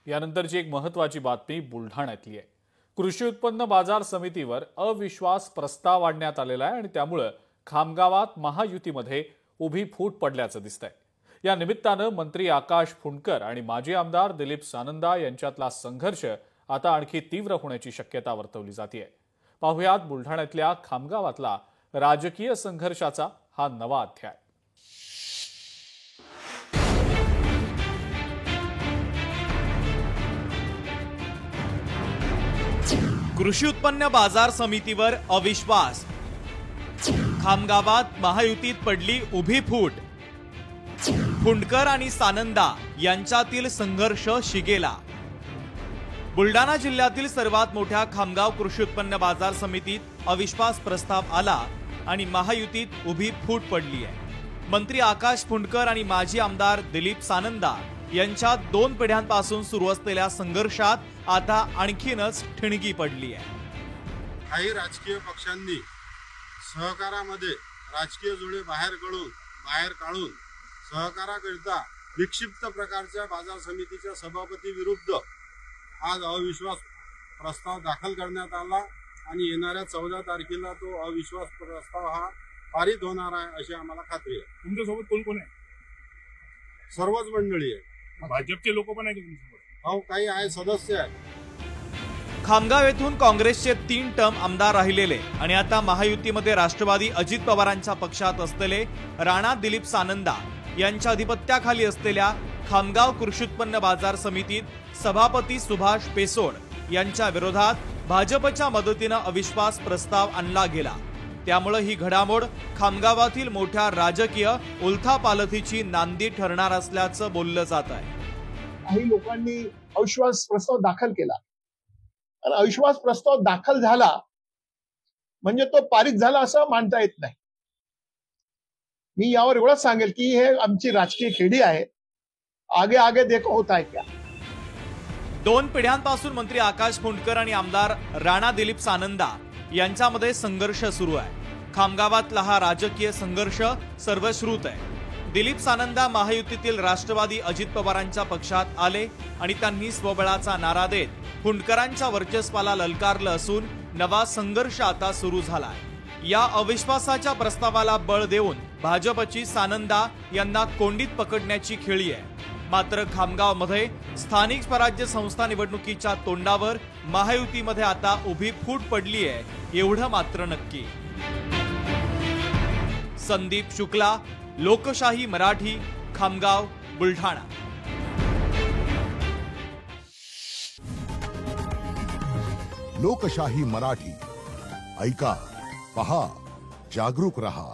यानंतरची एक महत्त्वाची बातमी बुलढाण्यातली आहे। कृषी उत्पन्न बाजार समितीवर अविश्वास प्रस्ताव आणण्यात आलेला आहे आणि त्यामुळे खामगावात महायुतीमध्ये उभी फूट पडल्याचं दिसतंय। या निमित्तानं मंत्री आकाश फुंडकर आणि माजी आमदार दिलीप सानंदा यांच्यातला संघर्ष आता आणखी तीव्र होण्याची शक्यता वर्तवली जाते। पाहुयात बुलढाण्यातल्या खामगावातला राजकीय संघर्षाचा हा नवा अध्याय। कृषी उत्पन्न बाजार समितीवर अविश्वास, खामगावात महायुतीत पडली उभी फूट, फुंडकर आणि सानंदा यांच्यातील संघर्ष शिगेला। बुलढाणा जिल्ह्यातील सर्वात मोठ्या खामगाव कृषी उत्पन्न बाजार समितीत अविश्वास प्रस्ताव आला आणि महायुतीत उभी फूट पडली आहे। मंत्री आकाश फुंडकर आणि माजी आमदार दिलीप सानंदा यांच्यात 2 पिढ्यांपासून सुरू असलेल्या संघर्षात आता आणखीनच ठिणगी पडली आहे। काही राजकीय पक्षांनी सहकारामध्ये राजकीय जोडे बाहेर काढून सहकाराकरिता विक्षिप्त प्रकारच्या बाजार समितीच्या सभापती विरुद्ध आज अविश्वास प्रस्ताव दाखल करण्यात आला आणि येणाऱ्या 14 तारखेला तो अविश्वास प्रस्ताव हा पारित होणार आहे अशी आम्हाला खात्री आहे। तुमच्यासोबत कोण कोण आहे? सर्वच मंडळी आहे। भाजपचे लोक पण आहेत तुमच्यासोबत? हो, काही आहे, सदस्य आहेत। खामगाव येथून काँग्रेसचे 3 टर्म आमदार राहिलेले आणि आता महायुतीमध्ये राष्ट्रवादी अजित पवारांच्या पक्षात असलेले राणा दिलीप सानंदा यांच्या अधिपत्याखाली असलेल्या खामगाव कृषी उत्पन्न बाजार समितीत सभापती सुभाष पेसोड यांच्या विरोधात भाजपच्या मदतीने अविश्वास प्रस्ताव आणला गेला। त्यामुळे ही घडामोड खामगावातील मोठ्या राजकीय उलथापालथीची नांदी ठरणार असल्याचं बोललं जात आहे। काही लोकांनी अविश्वास प्रस्ताव दाखल केला आणि अविश्वास प्रस्ताव दाखल झाला म्हणजे तो पारित झाला असं मानता येत नाही। मी यावर एवढंच सांगेल की हे आमची राजकीय खेळी आहे, आगे आगे देखो होता है क्या। 2 पिढ्यांपासून मंत्री आकाश फुंडकर आणि आमदार राणा दिलीप सानंदा यांच्यामध्ये संघर्ष सुरू आहे। खामगावातला हा राजकीय संघर्ष सर्वश्रुत आहे। दिलीप सानंदा महायुतीतील राष्ट्रवादी अजित पवारांच्या पक्षात आले आणि त्यांनी स्वबळाचा नारा देत फुंडकरांच्या वर्चस्वाला ललकारलं असून नवा संघर्ष आता सुरू झालाय। या अविश्वासाच्या प्रस्तावाला बळ देऊन भाजपची सानंदा यांना कोंडीत पकडण्याची खेळी आहे। मात्र खामगावमध्ये स्थानिक स्वराज्य संस्था निवडणुकीच्या तोंडावर महायुतीमध्ये आता उभी फूट पडली आहे एवढं मात्र नक्की। संदीप शुक्ला, लोकशाही मराठी, खामगाव, बुलढाणा। लोकशाही मराठी ऐका, पहा, जागरूक रहा।